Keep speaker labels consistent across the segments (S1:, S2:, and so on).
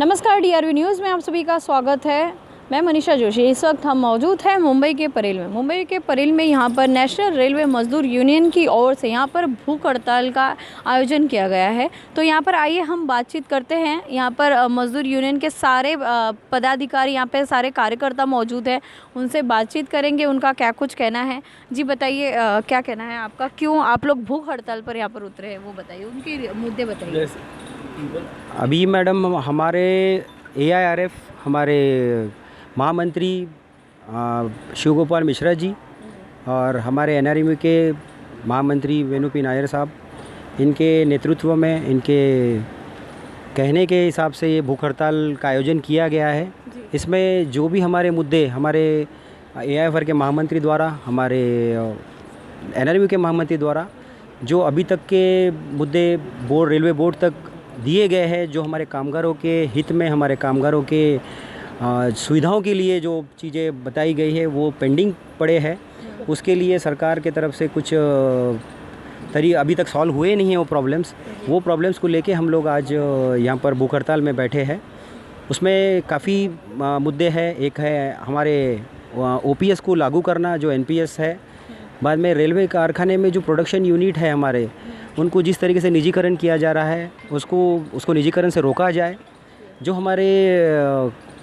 S1: नमस्कार, DRV news में आप सभी का स्वागत है। मैं मनीषा जोशी। इस वक्त हम मौजूद हैं मुंबई के परेल में। मुंबई के परेल में यहाँ पर नेशनल रेलवे मजदूर यूनियन की ओर से यहाँ पर भूख हड़ताल का आयोजन किया गया है। तो यहाँ पर आइए हम बातचीत करते हैं। यहाँ पर मजदूर यूनियन के सारे पदाधिकारी, यहाँ पे सारे कार्यकर्ता मौजूद हैं, उनसे बातचीत करेंगे, उनका क्या कुछ कहना है। जी बताइए, क्या कहना है आपका, क्यों आप लोग भूख हड़ताल पर यहाँ पर उतरे हैं, वो बताइए, उनके मुद्दे बताइए।
S2: अभी मैडम हमारे AIRF हमारे महामंत्री शिव गोपाल मिश्रा जी और हमारे NRMU के महामंत्री वेणु पी नायर साहब, इनके नेतृत्व में, इनके कहने के हिसाब से ये भूख हड़ताल का आयोजन किया गया है। इसमें जो भी हमारे मुद्दे हमारे AIFR के महामंत्री द्वारा, हमारे NRMU के महामंत्री द्वारा जो अभी तक के मुद्दे रेलवे बोर्ड तक दिए गए हैं, जो हमारे कामगारों के हित में, हमारे कामगारों के सुविधाओं के लिए जो चीज़ें बताई गई है वो पेंडिंग पड़े हैं। उसके लिए सरकार के तरफ से कुछ अभी तक सॉल्व हुए नहीं हैं वो प्रॉब्लम्स को लेके हम लोग आज यहाँ पर भूख हड़ताल में बैठे हैं। उसमें काफ़ी मुद्दे हैं। एक है हमारे OPS को लागू करना, जो NPS है। बाद में रेलवे कारखाने में जो प्रोडक्शन यूनिट है हमारे, उनको जिस तरीके से निजीकरण किया जा रहा है उसको निजीकरण से रोका जाए। जो हमारे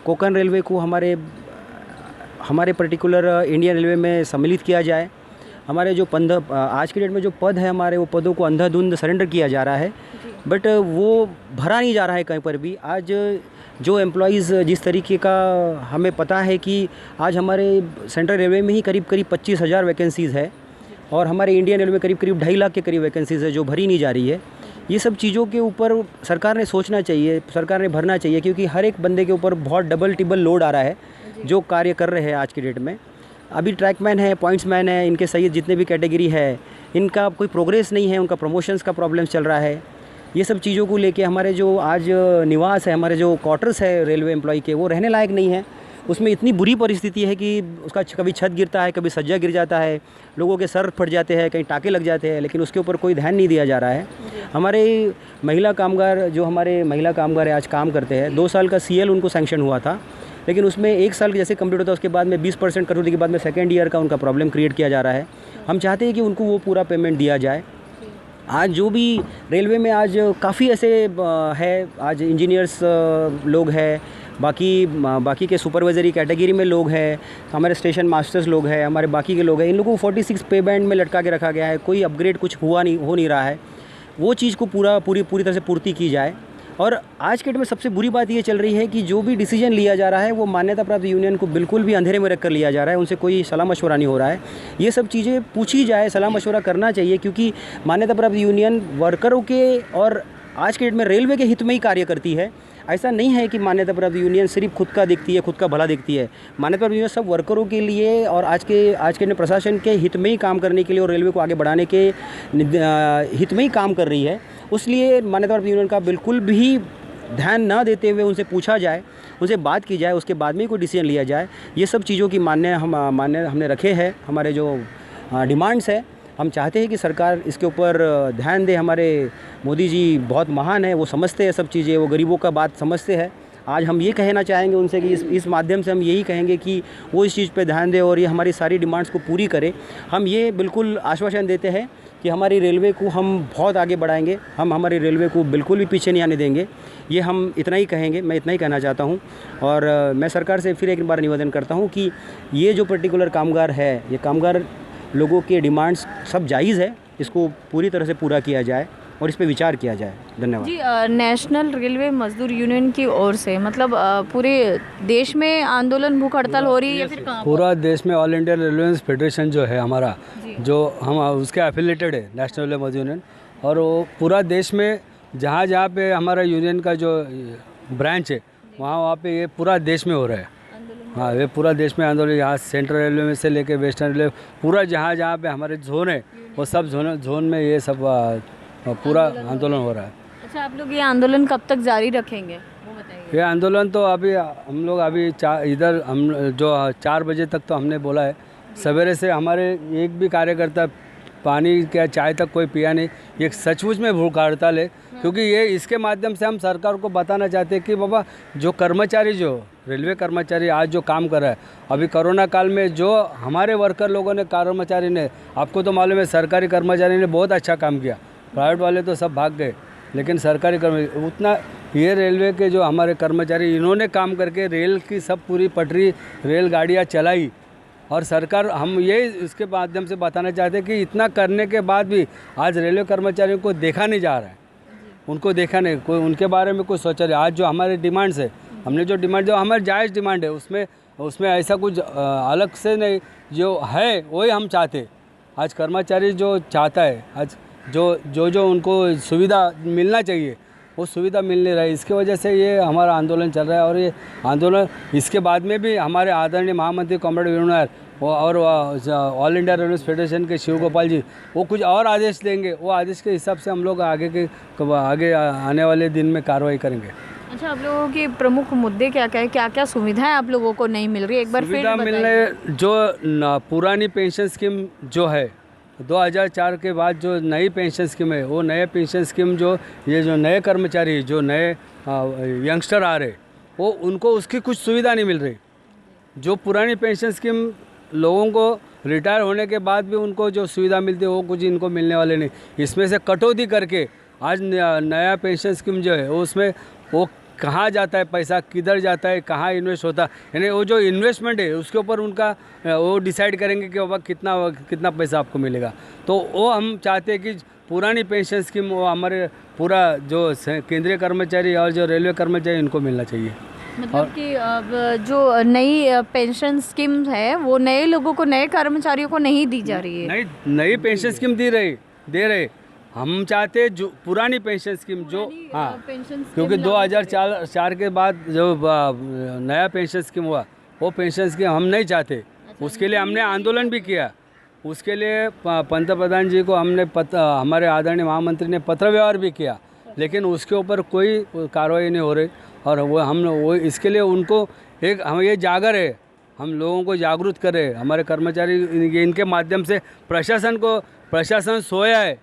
S2: कोंकण रेलवे को हमारे पर्टिकुलर इंडियन रेलवे में सम्मिलित किया जाए। हमारे जो आज की डेट में जो पद है हमारे, वो पदों को अंधाधुंध सरेंडर किया जा रहा है, बट वो भरा नहीं जा रहा है कहीं पर भी। आज जो एम्प्लॉइज़, जिस तरीके का हमें पता है कि आज हमारे सेंट्रल रेलवे में ही करीब 25,000 वैकेंसीज़ है और हमारे इंडियन रेलवे में करीब 2.5 लाख के करीब वैकेंसीज़ है जो भरी नहीं जा रही है। ये सब चीज़ों के ऊपर सरकार ने सोचना चाहिए, सरकार ने भरना चाहिए, क्योंकि हर एक बंदे के ऊपर बहुत डबल टिबल लोड आ रहा है जो कार्य कर रहे हैं आज की डेट में। अभी ट्रैकमैन है, पॉइंट्समैन है, इनके सही जितने भी कैटेगरी है, इनका कोई प्रोग्रेस नहीं है, उनका प्रमोशंस का प्रॉब्लम चल रहा है। ये सब चीज़ों को लेके हमारे जो आज निवास है, हमारे जो क्वार्टर्स है रेलवे एम्प्लॉय के, वो रहने लायक नहीं है। उसमें इतनी बुरी परिस्थिति है कि उसका कभी छत गिरता है, कभी सज्जा गिर जाता है, लोगों के सर फट जाते हैं, कहीं टाँके लग जाते हैं, लेकिन उसके ऊपर कोई ध्यान नहीं दिया जा रहा है। हमारे महिला कामगार, जो हमारे महिला कामगार आज काम करते हैं, 2 साल का CL उनको सैंक्शन हुआ था, लेकिन उसमें 1 साल जैसे कंप्लीट होता है उसके बाद में 20% कटौती के बाद में सेकेंड ईयर का उनका प्रॉब्लम क्रिएट किया जा रहा है। हम चाहते हैं कि उनको वो पूरा पेमेंट दिया जाए। आज जो भी रेलवे में आज काफ़ी ऐसे है, आज इंजीनियर्स लोग हैं, बाकी के सुपरवाइजरी कैटेगरी में लोग हैं, हमारे स्टेशन मास्टर्स लोग हैं, हमारे बाकी के लोग हैं, इन लोगों को 46 पे बैंड में लटका के रखा गया है। कोई अपग्रेड कुछ हो नहीं रहा है। वो चीज़ को पूरी तरह से पूर्ति की जाए। और आज के डेट में सबसे बुरी बात ये चल रही है कि जो भी डिसीजन लिया जा रहा है वो मान्यता प्राप्त यूनियन को बिल्कुल भी अंधेरे में रखकर लिया जा रहा है। उनसे कोई सलाह मशवरा नहीं हो रहा है। ये सब चीज़ें पूछी जाए, सलाह मशवरा करना चाहिए, क्योंकि मान्यता प्राप्त यूनियन वर्करों के और आज के डेट में रेलवे के हित में ही कार्य करती है। ऐसा नहीं है कि मान्यता प्राप्त यूनियन सिर्फ खुद का देखती है, खुद का भला देखती है। मान्यता प्राप्त यूनियन सब वर्करों के लिए और आज के प्रशासन के हित में ही काम करने के लिए और रेलवे को आगे बढ़ाने के हित में ही काम कर रही है। इसलिए मान्यता प्राप्त यूनियन का बिल्कुल भी ध्यान ना देते हुए उनसे पूछा जाए, उनसे बात की जाए, उसके बाद में ही कोई डिसीजन लिया जाए। ये सब चीज़ों की मान्य हमने रखे हैं। हमारे जो डिमांड्स है, हम चाहते हैं कि सरकार इसके ऊपर ध्यान दे। हमारे मोदी जी बहुत महान है, वो समझते हैं सब चीज़ें, वो गरीबों का बात समझते हैं। आज हम ये कहना चाहेंगे उनसे कि इस माध्यम से हम यही कहेंगे कि वो इस चीज़ पे ध्यान दें और ये हमारी सारी डिमांड्स को पूरी करें। हम ये बिल्कुल आश्वासन देते हैं कि हमारी रेलवे को हम बहुत आगे बढ़ाएंगे, हम हमारी रेलवे को बिल्कुल भी पीछे नहीं आने देंगे। ये हम इतना ही कहेंगे, मैं इतना ही कहना चाहता हूँ। और मैं सरकार से फिर एक बार निवेदन करता हूँ कि ये जो पर्टिकुलर कामगार है, ये कामगार लोगों के डिमांड्स सब जायज़ है, इसको पूरी तरह से पूरा किया जाए और इस पे विचार किया जाए। धन्यवाद
S1: जी। नेशनल रेलवे मजदूर यूनियन की ओर से मतलब पूरे देश में आंदोलन, भूख हड़ताल हो रही है या फिर कहाँ?
S3: पूरा देश में ऑल इंडिया रेलवे फेडरेशन जो है हमारा, जो हम उसके एफिलेटेड है नेशनल रेलवे मजदूर यूनियन, और वो पूरा देश में जहाँ पे हमारा यूनियन का जो ब्रांच है वहाँ पे ये पूरा देश में हो रहा है। हाँ, ये पूरा देश में आंदोलन, यहाँ सेंट्रल रेलवे में से लेके वेस्टर्न रेलवे, पूरा जहाँ पे हमारे जोन है वो सब जोन में ये सब पूरा आंदोलन हो रहा है।
S1: अच्छा, आप लोग ये आंदोलन कब तक जारी रखेंगे वो बताइए?
S3: ये आंदोलन तो अभी हम लोग अभी 4 बजे तक तो हमने बोला है। सवेरे से हमारे एक भी कार्यकर्ता पानी क्या चाय तक कोई पिया नहीं। ये सचमुच में भूख हड़ताल है, क्योंकि ये इसके माध्यम से हम सरकार को बताना चाहते हैं कि बाबा जो कर्मचारी, जो रेलवे कर्मचारी आज जो काम कर रहा है, अभी कोरोना काल में जो हमारे वर्कर लोगों ने, कर्मचारी ने, आपको तो मालूम है सरकारी कर्मचारी ने बहुत अच्छा काम किया, प्राइवेट वाले तो सब भाग गए, लेकिन सरकारी कर्मचारी उतना, ये रेलवे के जो हमारे कर्मचारी इन्होंने काम करके रेल की सब पूरी पटरी रेलगाड़ियाँ चलाई। और सरकार, हम ये इसके माध्यम से बताना चाहते हैं कि इतना करने के बाद भी आज रेलवे कर्मचारियों को देखा नहीं जा रहा है, उनको देखा नहीं, कोई उनके बारे में कुछ सोचा नहीं। आज जो हमारे डिमांड्स है, हमने जो डिमांड, जो हमारी जायज़ डिमांड है, उसमें ऐसा कुछ अलग से नहीं, जो है वही हम चाहते। आज कर्मचारी जो चाहता है, आज जो उनको सुविधा मिलना चाहिए वो सुविधा मिल नहीं रहा है, इसकी वजह से ये हमारा आंदोलन चल रहा है। और ये आंदोलन इसके बाद में भी हमारे आदरणीय महामंत्री कॉमरेड वीरू नायर और ऑल इंडिया रेलवे फेडरेशन के शिव गोपाल जी वो कुछ और आदेश देंगे, वो आदेश के हिसाब से हम लोग आगे आने वाले दिन में कार्रवाई करेंगे।
S1: अच्छा, आप लोगों के प्रमुख मुद्दे क्या क्या है, क्या क्या सुविधाएं आप लोगों को नहीं मिल रही, एक बार फिर
S3: सुविधा मिलने, जो पुरानी पेंशन स्कीम जो है 2004 के बाद जो नई पेंशन स्कीम है, वो नए पेंशन स्कीम जो ये जो नए कर्मचारी, जो नए यंगस्टर आ रहे, वो उनको उसकी कुछ सुविधा नहीं मिल रही। जो पुरानी पेंशन स्कीम लोगों को रिटायर होने के बाद भी उनको जो सुविधा मिलती है वो कुछ इनको मिलने वाले नहीं। इसमें से कटौती करके आज नया पेंशन स्कीम जो है वो उसमें वो कहाँ जाता है पैसा, किधर जाता है, कहाँ इन्वेस्ट होता है, यानी वो जो इन्वेस्टमेंट है उसके ऊपर उनका वो डिसाइड करेंगे कि बाबा कितना पैसा आपको मिलेगा। तो वो हम चाहते हैं कि पुरानी पेंशन स्कीम वो हमारे पूरा जो केंद्रीय कर्मचारी और जो रेलवे कर्मचारी इनको मिलना चाहिए।
S1: मतलब कि अब जो नई पेंशन स्कीम है वो नए लोगों को, नए कर्मचारियों को नहीं दी जा रही है।
S3: नई पेंशन स्कीम दे रहे हम चाहते जो पुरानी पेंशन स्कीम जो, हाँ, क्योंकि 2004 के बाद जो नया पेंशन स्कीम हुआ वो पेंशन स्कीम हम नहीं चाहते। उसके लिए हमने आंदोलन भी किया, उसके लिए पंतप्रधान जी को हमने हमारे आदरणीय महामंत्री ने पत्र व्यवहार भी किया, लेकिन उसके ऊपर कोई कार्रवाई नहीं हो रही। और वो इसके लिए उनको हम ये जागर है, हम लोगों को जागरूक कर रहे हैं, हमारे कर्मचारी इनके माध्यम से प्रशासन सोया है।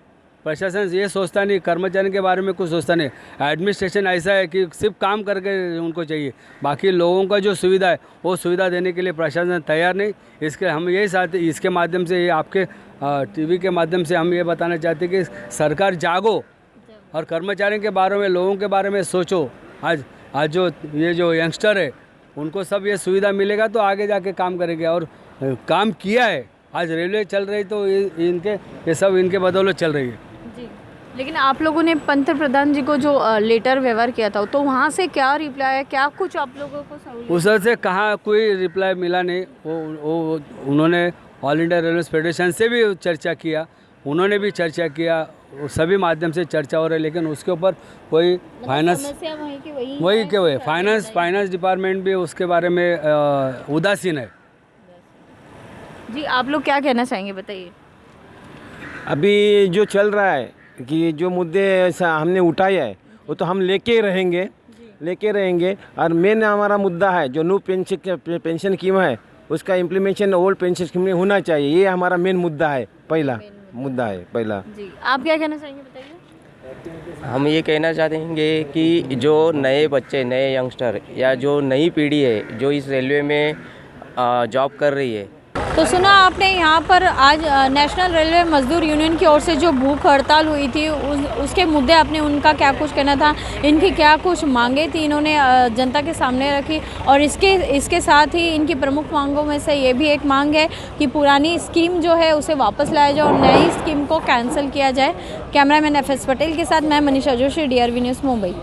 S3: प्रशासन ये सोचता नहीं, कर्मचारी के बारे में कुछ सोचता नहीं। एडमिनिस्ट्रेशन ऐसा है कि सिर्फ काम करके उनको चाहिए, बाकी लोगों का जो सुविधा है वो सुविधा देने के लिए प्रशासन तैयार नहीं। इसके हम यही चाहते, इसके माध्यम से ये आपके टीवी के माध्यम से हम ये बताना चाहते हैं कि सरकार जागो और कर्मचारियों के बारे में, लोगों के बारे में सोचो। आज जो ये जो यंगस्टर है उनको सब ये सुविधा मिलेगा तो आगे जाके काम करेंगे, और काम किया है। आज रेलवे चल रही तो ये सब इनके बदौलत चल रही है।
S1: जी, लेकिन आप लोगों ने पंतप्रधान जी को जो लेटर व्यवहार किया था तो वहाँ से क्या रिप्लाई है, क्या कुछ आप लोगों को सहूलियत?
S3: उस से कहाँ कोई रिप्लाई मिला नहीं। वो उन्होंने ऑल इंडिया रेलवे फेडरेशन से भी चर्चा किया, उन्होंने भी चर्चा किया, सभी माध्यम से चर्चा हो रही है, लेकिन उसके ऊपर कोई फाइनेंस वही फाइनेंस डिपार्टमेंट भी उसके बारे में उदासीन है।
S1: जी, आप लोग क्या कहना चाहेंगे, बताइए।
S4: अभी जो चल रहा है कि जो मुद्दे हमने उठाए है वो तो हम लेके रहेंगे और मेन हमारा मुद्दा है जो न्यू पेंशन स्कीम है उसका इम्प्लीमेंटेशन ओल्ड पेंशन स्कीम में होना चाहिए। ये हमारा मेन मुद्दा है, पहला
S1: जी, आप क्या कहना चाहेंगे, बताइए।
S5: हम ये कहना चाहेंगे कि जो नए बच्चे, नए यंगस्टर या जो नई पीढ़ी है जो इस रेलवे में जॉब कर रही है,
S1: तो सुना आपने, यहाँ पर आज नेशनल रेलवे मजदूर यूनियन की ओर से जो भूख हड़ताल हुई थी उसके मुद्दे आपने, उनका क्या कुछ कहना था, इनकी क्या कुछ मांगे थी, इन्होंने जनता के सामने रखी। और इसके साथ ही इनकी प्रमुख मांगों में से ये भी एक मांग है कि पुरानी स्कीम जो है उसे वापस लाया जाए और नई स्कीम को कैंसिल किया जाए। कैमरामैन FS पटेल के साथ मैं मनीषा जोशी, DRV न्यूज़, मुंबई।